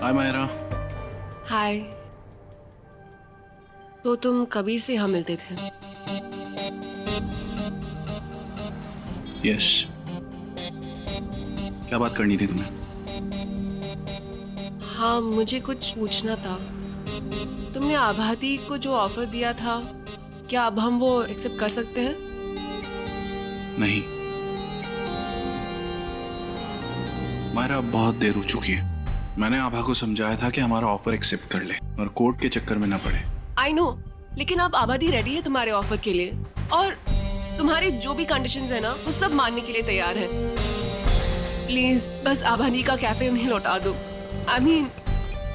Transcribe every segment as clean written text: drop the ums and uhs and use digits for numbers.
हाय मायरा। हाय। तो तुम कबीर से यहाँ मिलते थे? यस। क्या बात करनी थी तुम्हें? हाँ, मुझे कुछ पूछना था। तुमने आभाती को जो ऑफर दिया था, क्या अब हम वो एक्सेप्ट कर सकते हैं? नहीं मायरा, अब बहुत देर हो चुकी है। मैंने आभा को समझाया था कि हमारा ऑफर एक्सेप्ट कर ले और कोर्ट के चक्कर में ना पड़े। आई नो, लेकिन अब आबादी रेडी है तुम्हारे ऑफर के लिए और तुम्हारे जो भी कंडीशंस है ना, वो सब मानने के लिए तैयार है। प्लीज बस आबादी का कैफे उन्हें लौटा दो। आई मीन,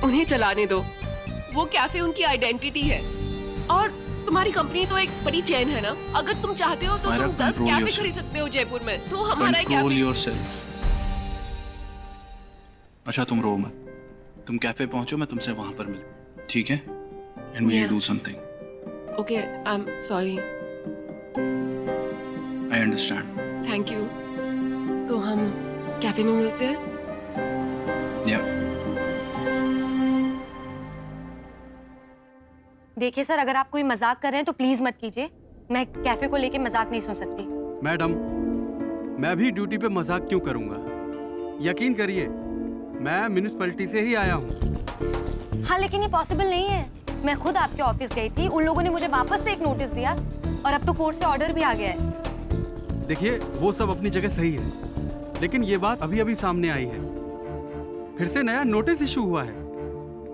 उन्हें चलाने दो। वो कैफे उनकी आइडेंटिटी है और तुम्हारी कंपनी तो एक बड़ी चेन है ना। अगर तुम चाहते हो तो तुम 10 कैफे खरीद सकते हो जयपुर में। तो हमारा एक कंट्रोल कैफे। योरसेल्फ। अच्छा तुम रो मत, तुम कैफे पहुंचो, मैं तुमसे वहां पर मिलता, ठीक है? And we do something. Okay, I am sorry. I understand. Thank you. तो हम कैफे में मिलते हैं। देखिए सर, अगर आप कोई मजाक कर रहे हैं तो प्लीज मत कीजिए। मैं कैफे को लेके मजाक नहीं सुन सकती। मैडम, मैं भी ड्यूटी पे मजाक क्यों करूंगा? यकीन करिए, मैं म्युनिसिपैलिटी से ही आया हूँ। हाँ, लेकिन ये पॉसिबल नहीं है। मैं खुद आपके ऑफिस गई थी, उन लोगों ने मुझे वापस से एक नोटिस दिया और अब तो कोर्ट से ऑर्डर भी आ गया है। देखिए, वो सब अपनी जगह सही है, लेकिन ये बात अभी अभी सामने आई है। फिर से नया नोटिस इशू हुआ है।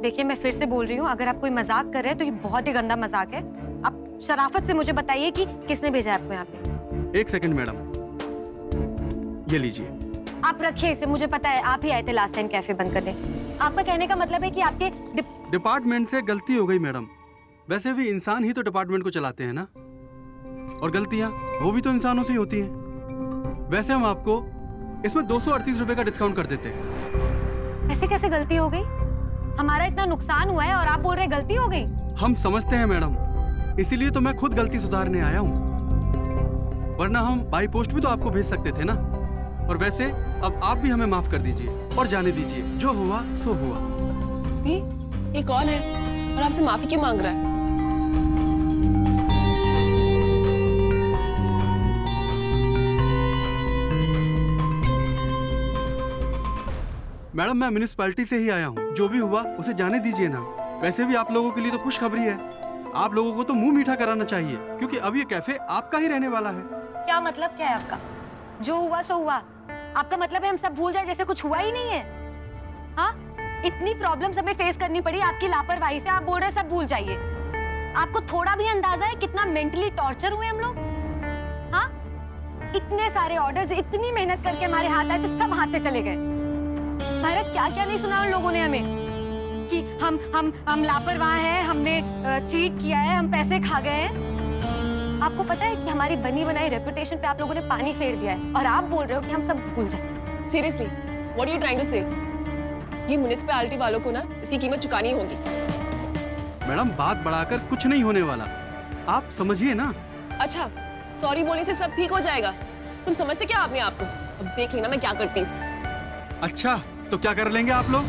देखिए, मैं फिर से बोल रही हूँ, अगर आप कोई मजाक कर रहे हैं तो ये बहुत ही गंदा मजाक है। आप शराफत से मुझे बताइए कि किसने भेजा है आपको यहाँ पे। एक सेकंड मैडम, ये लीजिए। आप रखिए इसे, मुझे पता है आप ही आए थे लास्ट टाइम कैफे बंद करने। आपका कहने का मतलब है कि आपके डिपार्टमेंट से गलती हो गई मैडम। वैसे भी इंसान ही तो डिपार्टमेंट को चलाते हैं ना, और गलतियां वो भी तो इंसानों से ही होती हैं। वैसे हम आपको इसमें 238 रुपए का डिस्काउंट कर देते हैं। ऐसे कैसे गलती हो गई? हमारा इतना नुकसान हुआ है और आप बोल रहे गलती हो गई? हम समझते हैं मैडम, इसीलिए तो मैं खुद गलती सुधारने आया हूँ, वरना हम बाई पोस्ट भी तो आपको भेज सकते थे ना। और वैसे अब आप भी हमें माफ कर दीजिए और जाने दीजिए, जो हुआ सो हुआ। ये कौन है और आपसे माफी क्यों मांग रहा है? मैडम, मैं म्युनिसिपैलिटी से ही आया हूँ, जो भी हुआ उसे जाने दीजिए ना। वैसे भी आप लोगों के लिए तो खुशखबरी है। आप लोगों को तो मुंह मीठा कराना चाहिए, क्योंकि अब ये कैफे आपका ही रहने वाला है। क्या मतलब क्या है आपका? जो हुआ सो हुआ। आपका मतलब है हम सब भूल जाए जैसे कुछ हुआ ही नहीं है? हाँ, इतनी प्रॉब्लम्स हमें फेस करनी पड़ी आपकी लापरवाही से। आप बोल रहे हैं सब भूल जाइए। आपको थोड़ा भी अंदाजा है कितना मेंटली टॉर्चर हुए हम लोग? हाँ, इतने सारे ऑर्डर्स, इतनी मेहनत करके हमारे हाथ आए थे, सब हाथ से चले गए। भारत, क्या क्या नहीं सुना उन लोगों ने हमें कि हम लापरवाह हैं, हमने चीट किया है, हम पैसे खा गए हैं। आपको पता है कि हमारी बनी बनाई रेपुटेशन पे आप लोगों ने पानी फेर दिया है और आप बोल रहे हो कि हम सब भूल जाए। Seriously, what are you trying to say? ये म्युनिसिपैलिटी वालों को ना इसकी कीमत चुकानी होगी। मैडम, बात बढ़ाकर कुछ नहीं होने वाला, आप समझिए ना। अच्छा, सॉरी बोलने से सब ठीक हो जाएगा? तुम समझते क्या अपने आप को? अब देख लेना मैं क्या करती हूँ। अच्छा, तो क्या कर लेंगे आप लोग?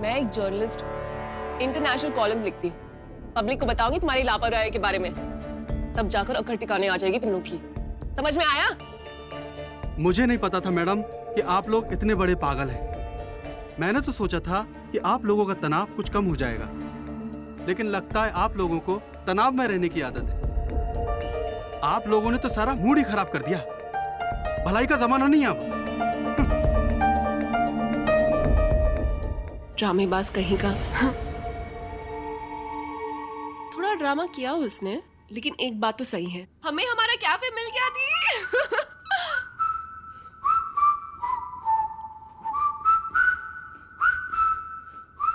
मैं एक जर्नलिस्ट, इंटरनेशनल कॉलम्स लिखती हूँ। पब्लिक को बताऊंगी तुम्हारी लापरवाही के बारे में, तब जाकर अकड़ टिकाने आ जाएगी तुम लोग की। समझ में आया? मुझे नहीं पता था मैडम कि आप लोग इतने बड़े पागल हैं। मैंने तो सोचा था कि आप लोगों का तनाव कुछ कम हो जाएगा, लेकिन लगता है आप लोगों को तनाव में रहने की आदत है। आप लोगों ने तो सारा मूड ही खराब कर दिया। भलाई का जमाना नहीं अब। ड्रामेबाज कहीं का। थोड़ा ड्रामा किया उसने, लेकिन एक बात तो सही है, हमें हमारा कैफे मिल गया थी।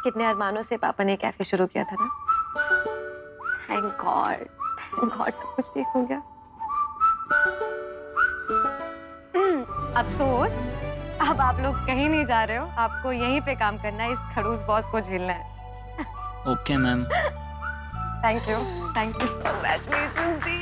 कितने अरमानों से पापा ने कैफे शुरू किया था ना। थैंक गॉड सब कुछ ठीक हो गया। अफसोस, अब आप लोग कहीं नहीं जा रहे हो, आपको यहीं पे काम करना है, इस खड़ूस बॉस को झेलना है। Okay ma'am. Thank you. Congratulation दी।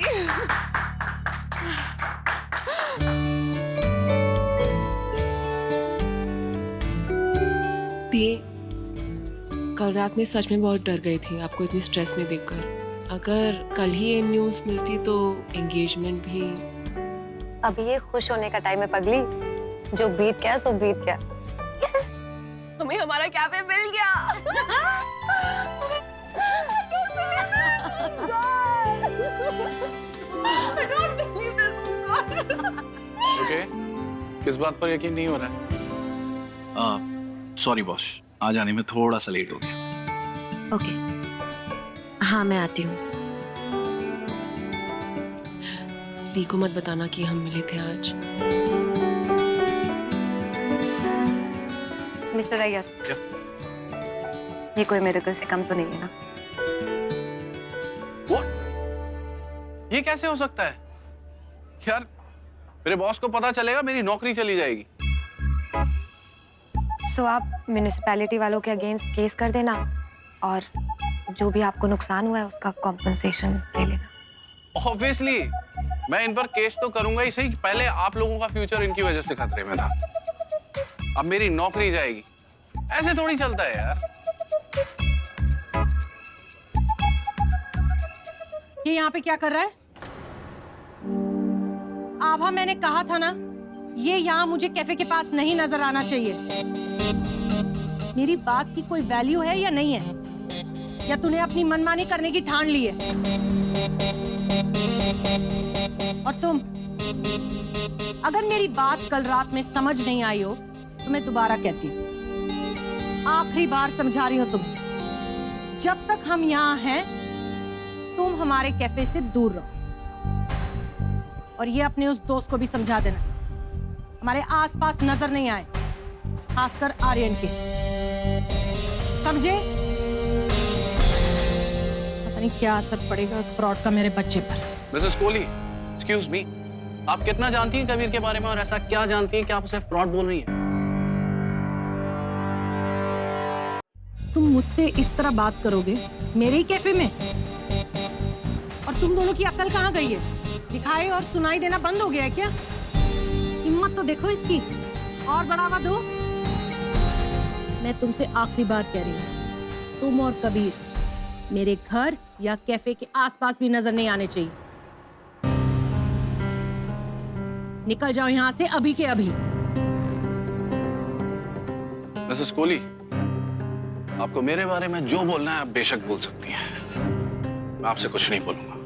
कल रात में सच में बहुत डर गई थी आपको इतनी स्ट्रेस में देखकर। अगर कल ही ये न्यूज़ मिलती तो एंगेजमेंट भी। अभी ये खुश होने का टाइम है पगली, जो बीत गया सो बीत गया। हमें हमारा कैफे मिल गया। ओके, किस बात पर यकीन नहीं हो रहा है? सॉरी बॉस, आज आने में थोड़ा सा लेट हो गया। ओके, हाँ मैं आती हूँ। दी को मत बताना कि हम मिले थे आज। मिस्टर अय्यर, क्या? ये कोई मेरे से कम तो नहीं है ना? ये कैसे हो सकता है यार? मेरे बॉस को पता चलेगा मेरी नौकरी चली जाएगी। सो आप म्युनिसिपैलिटी वालों के अगेंस्ट केस कर देना और जो भी आपको नुकसान हुआ है उसका कॉम्पनसेशन ले लेना। ऑब्वियसली मैं इन पर केस तो करूंगा ही सही। पहले आप लोगों का फ्यूचर इनकी वजह से खतरे में था, अब मेरी नौकरी जाएगी। ऐसे थोड़ी चलता है यार। ये यहाँ पे क्या कर रहा है? आभा, मैंने कहा था ना, ये यहाँ मुझे कैफे के पास नहीं नजर आना चाहिए। मेरी बात की कोई वैल्यू है या नहीं है, या तूने अपनी मनमानी करने की ठान ली है? और तुम, अगर मेरी बात कल रात में समझ नहीं आई हो तो मैं दोबारा कहती हूँ, आखिरी बार समझा रही हूँ तुम्हें, जब तक हम यहाँ हैं तुम हमारे कैफे से दूर रहो। और ये अपने उस दोस्त को भी समझा देना, हमारे आसपास नजर नहीं आए, खासकर आर्यन के। समझे? पता नहीं क्या असर पड़ेगा उस फ्रॉड का मेरे बच्चे पर। मिसेस कोहली, एक्सक्यूज मी, आप कितना जानती हैं कबीर के बारे में और ऐसा क्या जानती हैं कि आप उसे फ्रॉड बोल रही हैं? तुम मुझसे इस तरह बात करोगे मेरे ही कैफे में? और तुम दोनों की अक्ल कहाँ गई है? दिखाई और सुनाई देना बंद हो गया है क्या? हिम्मत तो देखो इसकी, और बढ़ावा दो। मैं तुमसे आखिरी बार कह रही हूँ, तुम और कबीर मेरे घर या कैफे के आसपास भी नजर नहीं आने चाहिए। निकल जाओ यहाँ से अभी के अभी। मिसेस कोहली, आपको मेरे बारे में जो बोलना है आप बेशक बोल सकती हैं, मैं आपसे कुछ नहीं बोलूंगा,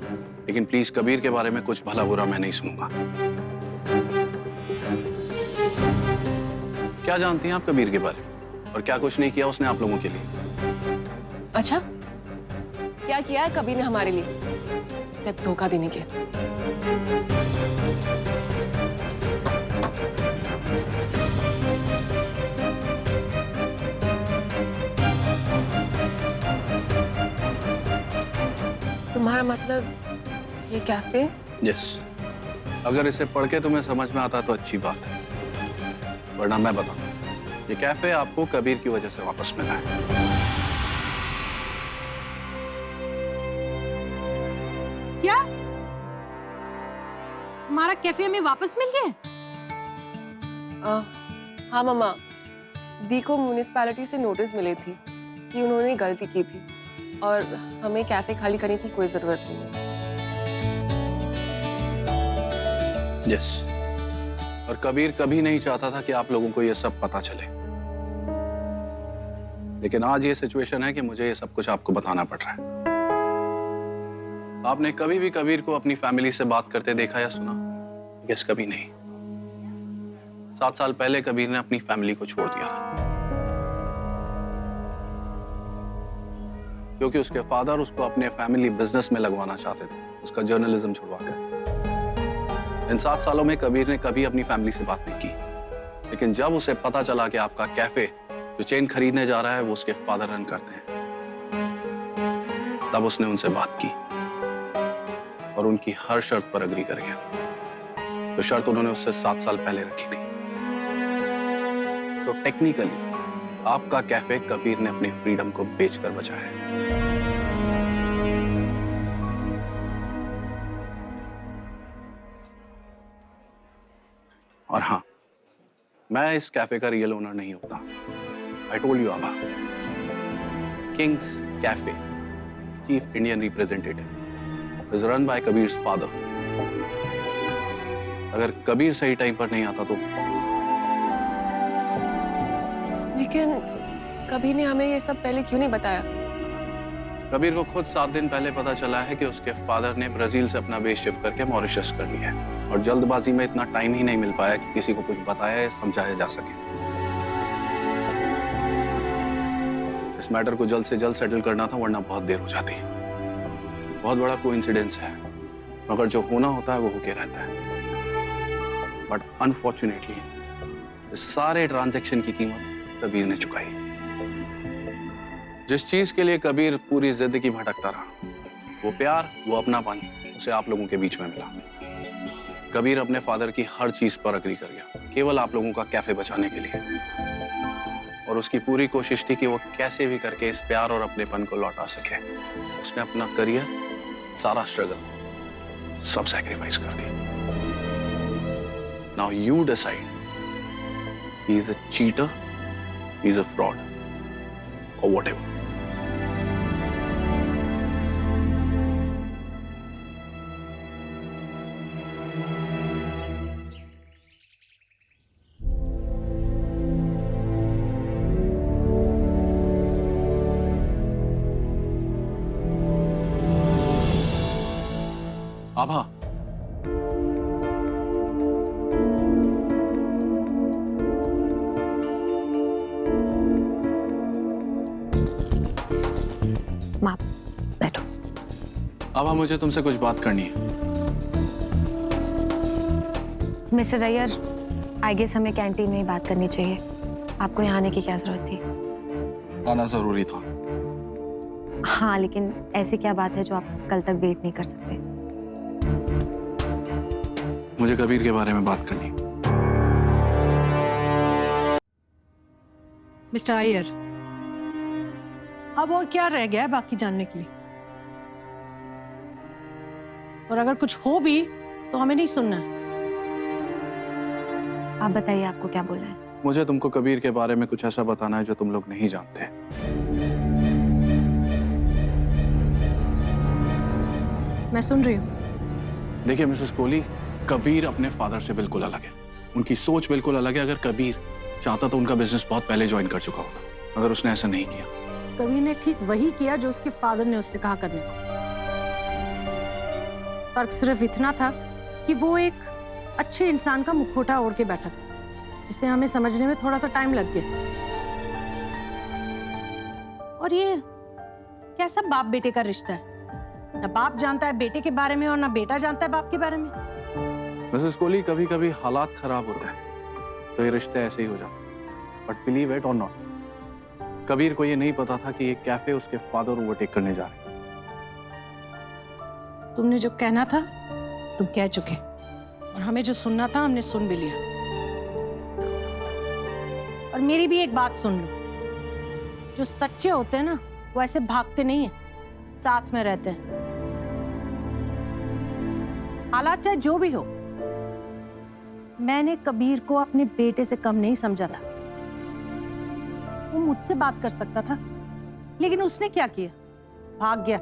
लेकिन प्लीज कबीर के बारे में कुछ भला बुरा मैं नहीं सुनूंगा। क्या जानती हैं आप कबीर के बारे में और क्या कुछ नहीं किया उसने आप लोगों के लिए? अच्छा, क्या किया है कबीर ने हमारे लिए? सिर्फ धोखा देने के। तुम्हारा मतलब ये कैफे? यस, अगर इसे पढ़ के तुम्हें समझ में आता तो अच्छी बात है, वरना मैं बताऊं, ये कैफे आपको कबीर की वजह से वापस मिला है। क्या? हमारा कैफे हमें वापस मिल गया? हाँ मम्मा, दी को म्युनिसिपैलिटी से नोटिस मिली थी कि उन्होंने गलती की थी और हमें कैफे खाली करने की कोई जरूरत नहीं। यस, और कबीर कभी नहीं चाहता था कि आप लोगों को ये सब पता चले, लेकिन आज ये सिचुएशन है कि मुझे ये सब कुछ आपको बताना पड़ रहा है। आपने कभी भी कबीर को अपनी फैमिली से बात करते देखा या सुना? यस, कभी नहीं। 7 साल पहले कबीर ने अपनी फैमिली को छोड़ दिया था क्योंकि उसके फादर उसको अपने फैमिली बिजनेस में लगवाना चाहते थे, उसका जर्नलिज्म छुड़वा कर। इन 7 सालों में कबीर ने कभी अपनी फैमिली से बात नहीं की, लेकिन जब उसे पता चला कि आपका कैफे जो चेन खरीदने जा रहा है वो उसके फादर रन करते हैं, तब उसने उनसे बात की और उनकी हर शर्त पर अग्री कर गया, जो शर्त उन्होंने उससे 7 साल पहले रखी थी। तो टेक्निकली आपका कैफे कबीर ने अपनी फ्रीडम को बेचकर बचाया है। और हाँ, मैं इस कैफे का रियल ओनर नहीं होता। I told you Abha, King's Cafe, Chief Indian Representative, is run by Kabir's father. अगर कबीर सही टाइम पर नहीं आता तो लेकिन कबीर ने हमें ये सब पहले क्यों नहीं बताया? कबीर को खुद 7 दिन पहले पता चला है कि उसके फादर ने ब्राजील से अपना बेस शिफ्ट करके मॉरिशस कर लिया है और जल्दबाजी में इतना टाइम ही नहीं मिल पाया कि किसी को कुछ बताया या समझाया जा सके। इस मैटर को जल्द से जल्द सेटल करना था, वरना बहुत देर हो जाती। बहुत बड़ा कोइंसिडेंस है, मगर जो होना होता है वो होके रहता है। बट अनफॉर्चुनेटली इस सारे ट्रांजैक्शन की कीमत कबीर ने चुकाई। जिस चीज के लिए कबीर पूरी जिंदगी भटकता रहा, वो प्यार, वो अपनापन उसे आप लोगों के बीच में मिला। कबीर अपने फादर की हर चीज पर अग्री कर गया, केवल आप लोगों का कैफे बचाने के लिए। और उसकी पूरी कोशिश थी कि वो कैसे भी करके इस प्यार और अपनेपन को लौटा सके। उसने अपना करियर, सारा स्ट्रगल सब सैक्रिफाइस कर दिया। Now you decide, he is a cheater, he is a fraud or whatever. आभा, माँ बैठो। आभा, मुझे तुमसे कुछ बात करनी है। मिस्टर अय्यर, आई गेस हमें कैंटीन में ही बात करनी चाहिए। आपको यहाँ आने की क्या जरूरत थी? आना जरूरी था। हाँ, लेकिन ऐसी क्या बात है जो आप कल तक वेट नहीं कर सकते? मुझे कबीर के बारे में बात करनी है। मिस्टर अय्यर, अब और क्या रह गया है बाकी जानने के लिए? और अगर कुछ हो भी तो हमें नहीं सुनना है। आप बताइए, आपको क्या बोलना है? मुझे तुमको कबीर के बारे में कुछ ऐसा बताना है जो तुम लोग नहीं जानते। मैं सुन रही हूँ। देखिए मिसेस कोहली, कबीर अपने फादर से बिल्कुल अलग है। उनकी सोच बिल्कुल अलग है। अगर कबीर चाहता तो उनका बिजनेस बहुत पहले ज्वाइन कर चुका होता, अगर उसने ऐसा नहीं किया। कबीर ने ठीक वही किया जो उसके फादर ने उससे कहा करने को। फर्क सिर्फ इतना था कि वो एक अच्छे इंसान का मुखौटा ओढ़ के बैठा था, जिसे हमें समझने में थोड़ा सा टाइम लग गया। और ये कैसा बाप बेटे का रिश्ता है? ना बाप जानता है बेटे के बारे में और ना बेटा जानता है बाप के बारे में। मिसेस कोहली, कभी कभी हालात खराब होते हैं तो ये रिश्ते ऐसे ही हो जाते हैं। बट बिलीव इट और नॉट, कबीर को ये नहीं पता था कि ये कैफे उसके फादर ओवरटेक करने जा रहे हैं। तुमने जो कहना था तुम कह चुके, और हमें जो सुनना था हमने सुन भी लिया। और मेरी भी एक बात सुन लो, जो सच्चे होते हैं ना वो ऐसे भागते नहीं है, साथ में रहते हैं। हालात चाहे जो भी हो, मैंने कबीर को अपने बेटे से कम नहीं समझा था। वो मुझसे बात कर सकता था, लेकिन उसने क्या किया? भाग गया।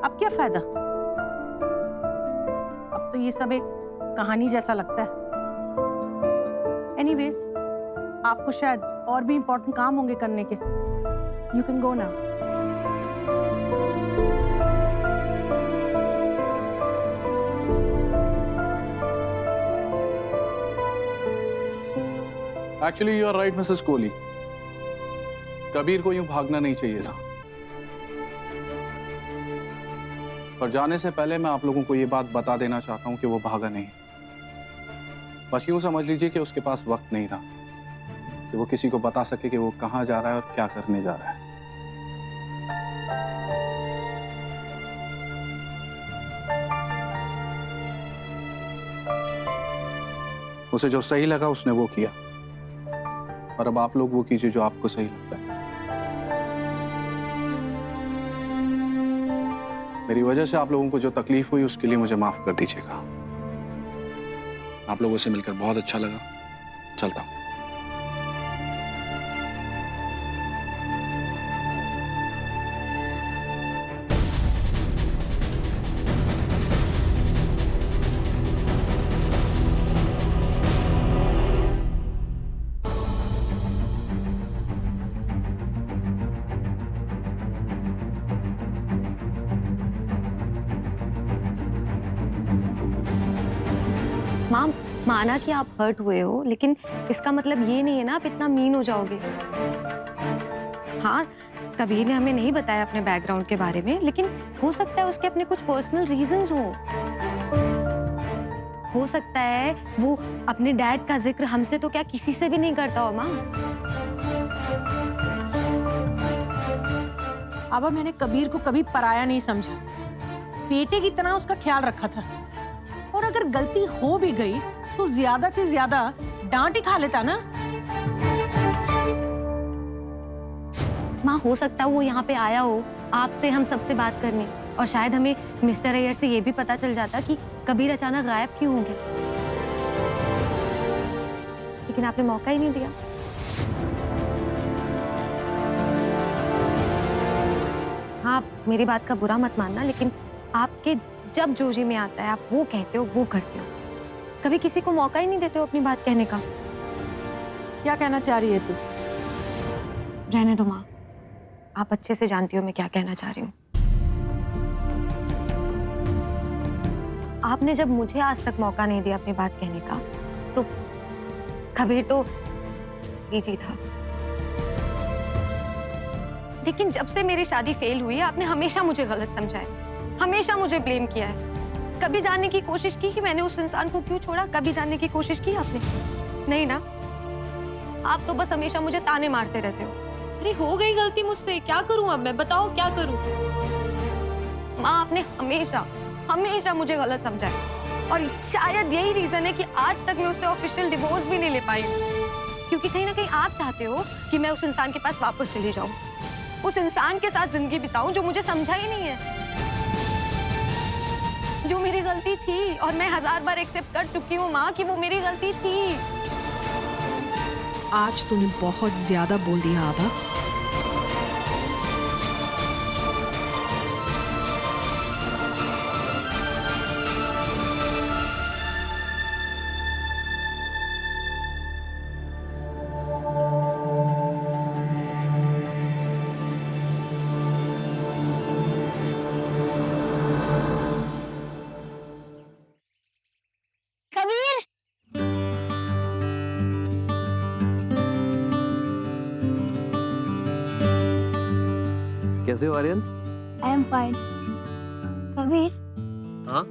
अब क्या फायदा? अब तो ये सब एक कहानी जैसा लगता है। एनीवेज, आपको शायद और भी इंपॉर्टेंट काम होंगे करने के। You can go now. Actually you are right Mrs Kohli, Kabir को यूं भागना नहीं चाहिए था। पर जाने से पहले मैं आप लोगों को ये बात बता देना चाहता हूं कि वो भागा नहीं। बस यूं समझ लीजिए कि उसके पास वक्त नहीं था कि वो किसी को बता सके कि वो कहां जा रहा है और क्या करने जा रहा है। उसे जो सही लगा उसने वो किया, और अब आप लोग वो कीजिए जो आपको सही लगता है। मेरी वजह से आप लोगों को जो तकलीफ हुई उसके लिए मुझे माफ कर दीजिएगा। आप लोगों से मिलकर बहुत अच्छा लगा। चलता हूं। माँ, माना कि आप हर्ट हुए हो, लेकिन इसका मतलब ये नहीं है ना आप इतना मीन हो जाओगे। हाँ, कबीर ने हमें नहीं बताया अपने बैकग्राउंड के बारे में, लेकिन हो सकता है उसके अपने कुछ पर्सनल रीजंस हो सकता है वो अपने डैड का जिक्र हमसे तो क्या किसी से भी नहीं करता हो माँ। आबा, मैंने कबीर को कभी पराया नहीं समझा, बेटे की तरह उसका ख्याल रखा था। और अगर गलती हो भी गई तो ज्यादा से ज्यादा डांट ही खा लेता ना। माँ, हो सकता है वो यहाँ पे आया हो आपसे हम सबसे बात करने, और शायद हमें मिस्टर अय्यर से ये भी पता चल जाता कि कबीर अचानक गायब क्यों हो गया, लेकिन आपने मौका ही नहीं दिया। हाँ, आप मेरी बात का बुरा मत मानना, लेकिन आपके जब जोजी में आता है आप वो कहते हो वो करते हो, कभी किसी को मौका ही नहीं देते हो अपनी बात कहने का। क्या कहना चाह रही है तू? रहने दो माँ, आप अच्छे से जानती हो मैं क्या कहना चाह रही हूँ। आपने जब मुझे आज तक मौका नहीं दिया अपनी बात कहने का, तो कबीर तो बीजी था। लेकिन जब से मेरी शादी फेल हुई है आपने हमेशा मुझे गलत समझा है, हमेशा मुझे ब्लेम किया है। कभी जानने की कोशिश की कि मैंने उस इंसान को क्यों छोड़ा? कभी जानने की कोशिश की आपने? नहीं ना, आप तो बस हमेशा मुझे ताने मारते रहते हो। अरे हो गई गलती मुझसे, क्या करूं अब मैं, बताओ क्या करूं? माँ, आपने हमेशा हमेशा मुझे गलत समझा है, और शायद यही रीजन है कि आज तक मैं उससे ऑफिशियल डिवोर्स भी नहीं ले पाई, क्योंकि कहीं ना कहीं आप चाहते हो कि मैं उस इंसान के पास वापस चली जाऊं, उस इंसान के साथ जिंदगी बिताऊं जो मुझे समझा ही नहीं है, जो मेरी गलती थी, और मैं 1000 बार एक्सेप्ट कर चुकी हूँ माँ कि वो मेरी गलती थी। आज तूने बहुत ज्यादा बोल दिया आबा। कबीर, कैसे हो Aryan? I am fine. Kabir, हाँ?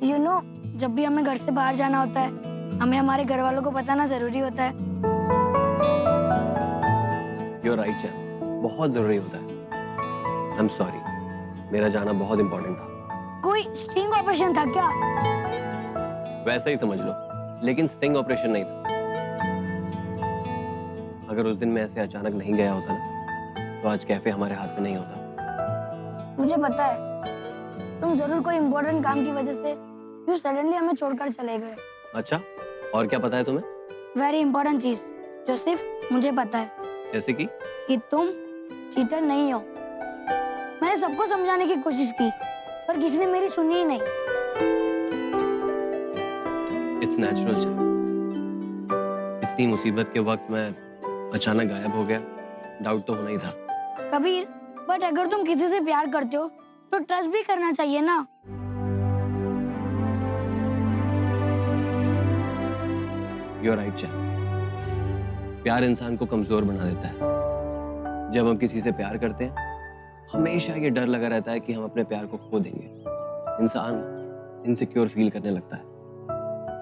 यू नो, जब भी हमें घर से बाहर जाना होता है हमें हमारे घर वालों को बताना जरूरी होता है। यू आर राइट चैन, बहुत जरूरी होता है। आई एम सॉरी, मेरा जाना बहुत इंपॉर्टेंट था। कोई स्टिंग ऑपरेशन था क्या? वैसा ही समझ लो, लेकिन स्टिंग ऑपरेशन नहीं था। अगर उस दिन मैं ऐसे अचानक नहीं गया होता ना, तो आज कैफे हमारे हाथ में नहीं होता। मुझे पता है तुम जरूर कोई इम्पोर्टेंट काम की वजह से यूं सडनली हमें छोड़कर चले गए। अच्छा, और क्या पता है तुम्हें? वेरी इंपॉर्टेंट चीज जो सिर्फ मुझे पता है, जैसे कि तुम चीटर नहीं हो। मैंने सबको समझाने की कोशिश की पर किसी ने मेरी सुनी ही नहीं। इट्स नेचुरल चैन, इतनी मुसीबत के वक्त मैं अचानक गायब हो गया, डाउट तो होना ही था। कबीर, बट अगर तुम किसी से प्यार करते हो तो ट्रस्ट भी करना चाहिए ना। यू आर राइट चैन, प्यार इंसान को कमजोर बना देता है। जब हम किसी से प्यार करते हैं हमेशा ये डर लगा रहता है कि हम अपने प्यार को खो देंगे। इंसान इनसिक्योर फील करने लगता है,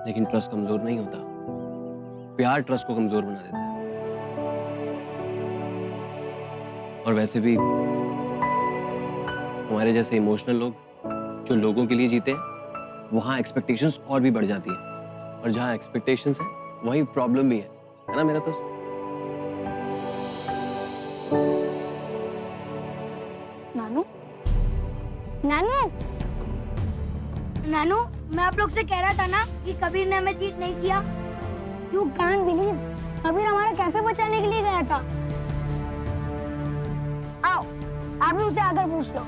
लेकिन ट्रस्ट कमजोर नहीं होता, प्यार ट्रस्ट को कमजोर बना देता है। और वैसे भी हमारे जैसे इमोशनल लोग जो लोगों के लिए जीते हैं, वहां एक्सपेक्टेशंस और भी बढ़ जाती है, और जहां एक्सपेक्टेशंस है वहीं प्रॉब्लम भी है ना मेरा दोस्त? नानू, नानू, नानू, मैं आप लोग से कह रहा था ना कि कबीर ने हमें चीट नहीं किया। यू कांट बिलीव, कबीर हमारा कैफे बचाने के लिए गया था। आओ, आप भी उसे आकर पूछ लो।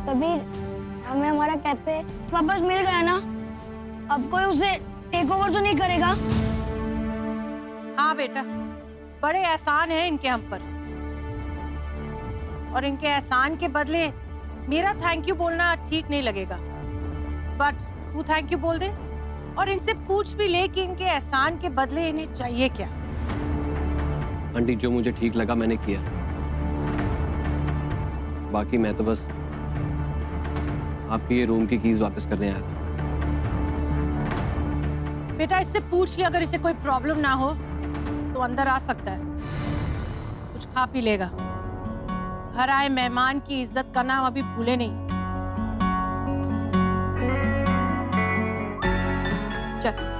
कबीर, हमें हमारा कैफे वापस मिल गया ना? अब कोई उसे टेक ओवर तो नहीं करेगा? हाँ बेटा, बड़े एहसान हैं इनके हम पर, और इनके एहसान के बदले मेरा थैंक यू बोलना ठीक नहीं लगेगा। बट तू थैंक यू बोल दे और इनसे पूछ भी ले कि इनके एहसान के बदले इन्हें चाहिए क्या। आंटी जो मुझे ठीक लगा मैंने किया, बाकी मैं तो बस आपके ये रूम की कीज वापस करने आया था। बेटा इससे पूछ ले, अगर इसे कोई प्रॉब्लम ना हो तो अंदर आ सकता है, कुछ खा पी लेगा। घर आए मेहमान की इज्जत का नाम अभी भूले नहीं। चल